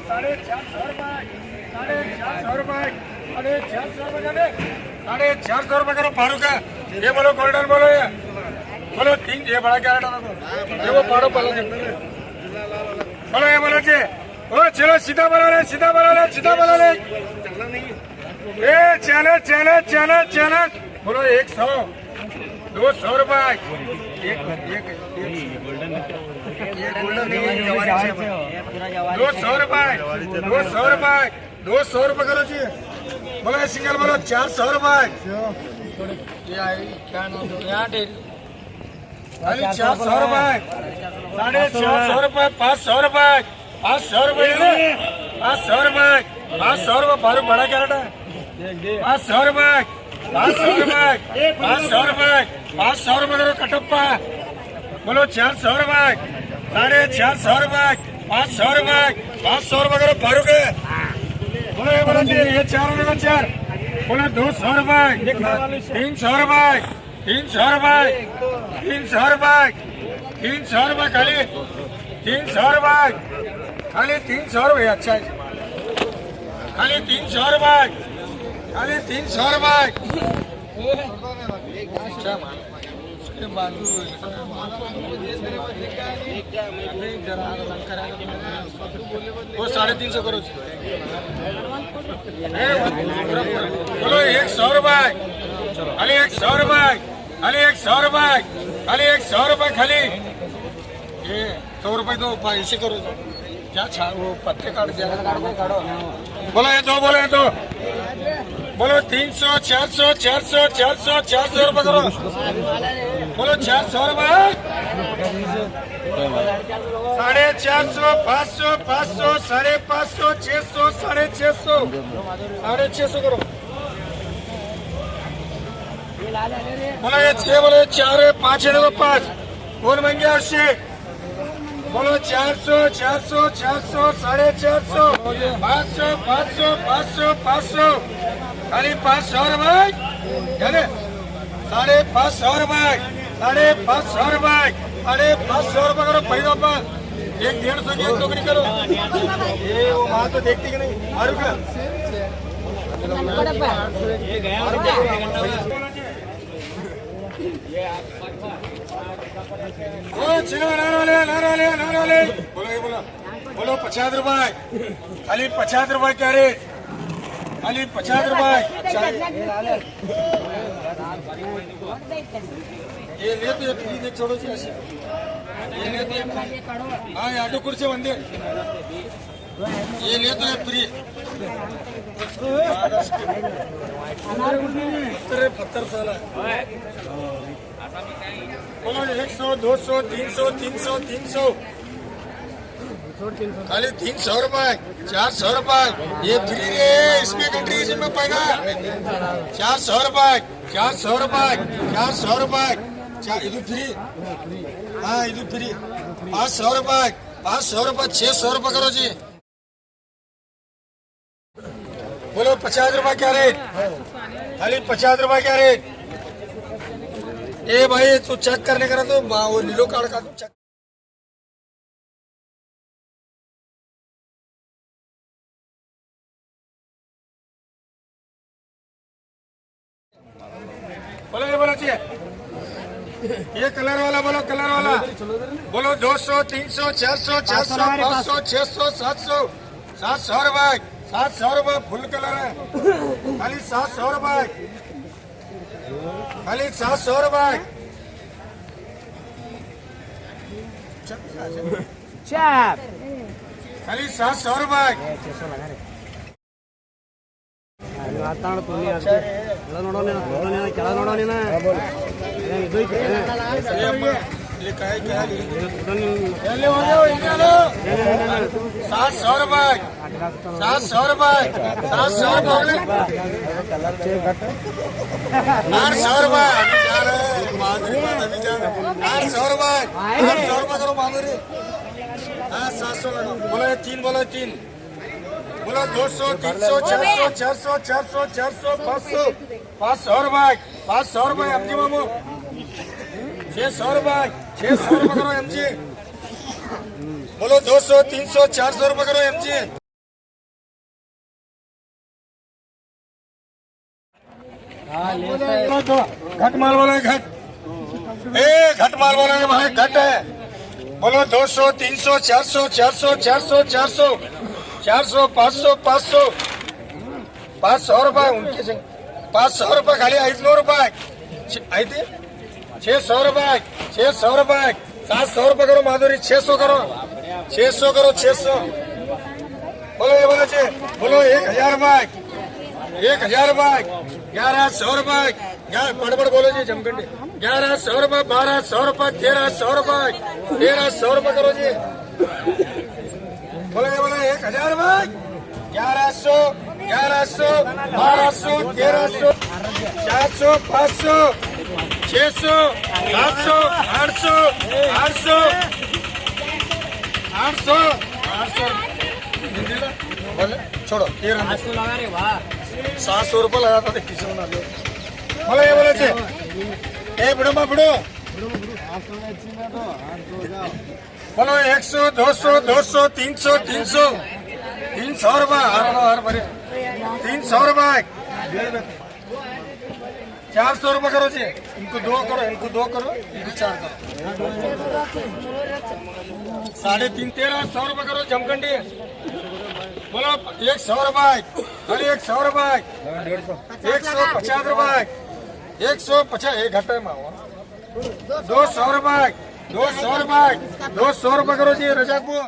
₹450 करो फारूक है। ये बोलो गोल्डन बोलो, ये बोलो 3 ये बड़ा क्या ये वो पाड़ो बोलो बोलो ये बोलो जी। ओ चलो सीधा बोलो ले, सीधा बोलो ले, सीधा बोलो ले। ए चले चले चले चले बोलो 100 ₹200 गोल्डन ₹200 करो जी। बोलो सिंगल बोलो ₹400 खाली ₹400 ₹450 ₹500 ₹500 फारूक बड़ा क्या रहा है ₹500 ₹500 करो कटप्पा। बोलो ₹400 ₹450 ₹500 करो फारूक है। बोलो ये बोलो ये 4 बोलो ₹200 ₹300 खाली ₹300 अच्छा है खाली ₹300 वो 350 करो। बोलो ₹100 खाली ₹100 खाली ₹100 खाली ये ₹100 तो ऐसे करो क्या वो पत्ते काट दिया बोलो ये दो बोलो ये दो बोलो 300 400 400 400 400 करो। बोलो ₹400 450 500 500 550 600 650 करो। बोलो ये 6 बोलो 4 5 5 बोल महंगे 80 बोलो 400 400 400 450 500 500 500 500 खाली ₹500 ₹550 ₹550 करो पैदा पर 150 की नौकरी करो। ये वो माँ तो देखती कि नहीं फारूक बोलो ये बोलो ₹50 खाली ₹50 क्या रेट खाली ₹50 ये ले तो फ्री दे छोड़ो जी अशी ये ले तो हाँ आटो कुर्सी बंदे ये ले तो फ्री पत्थर साला बोलो 100 200 300 300 300 खाली ₹300 ₹400 ये फ्री है इसमें कंट्रीब्यूशन में पैगा ₹400 ಇದು ಫ್ರೀ हाँ ಇದು फ्री ₹500 ₹600 करो जी। बोलो ₹50 क्या रेट खाली ₹50 क्या रेट। ए भाई तू चेक करने का तो वो नीलो कार्ड का तू चेक बोलो ये बोलो चाहिए ये कलर वाला बोलो कलर वाला बोलो 200 300 400 400 500 600 700 ₹700 फुल कलर है खाली ₹700 खाली ₹700 खाली ₹700 बोलो 3 बोलो 3 बोलो 200 300 400 400 400 400 500 ₹500 एमजी मामू ₹600 करो एमजी बोलो 200 300 400 करो एमजी। घट माल वाला है, घट घट माल वाला है भाई, घट है। बोलो 200 300 400 400 400 400 400 500 500 500 रुपये उनके से 500 रुपये खाली 500 रुपये 600 रुपये 600 रुपये 700 रुपये करो माधुरी 600 करो 600 करो 600 बोलो ये बोलो चे बोलो 1000 रुपये 1000 रुपये 1100 रुपये पड़पड़ बोलो जी जमखंडी 1100 रुपये 1200 रुपये 1300 रुपये 1300 रुपये करो जी बोलो ये बोलो 1000 रुपये 1100 1100 1200 1300 400 500 600 700 800 800 800 800 बोले छोड़ो 800 लगा रे वाह 700 रुपये लगा था किसी ने बोलो ये बोले चे ए बुढ़ो बुढ़ो बोलो 100 200 200 300 300 300 रुपये हर भरी 300 रुपये 400 रुपये करो जी इनको 2 करो इनको 4 करो 3.5 1300 रुपये करो जमखंडी बोलो 100 रुपये खाली 100 रुपये 150 रुपये 150 एक घंटे में 200 रुपये 200 रुपये 200 रुपये करो जी रजाकपुर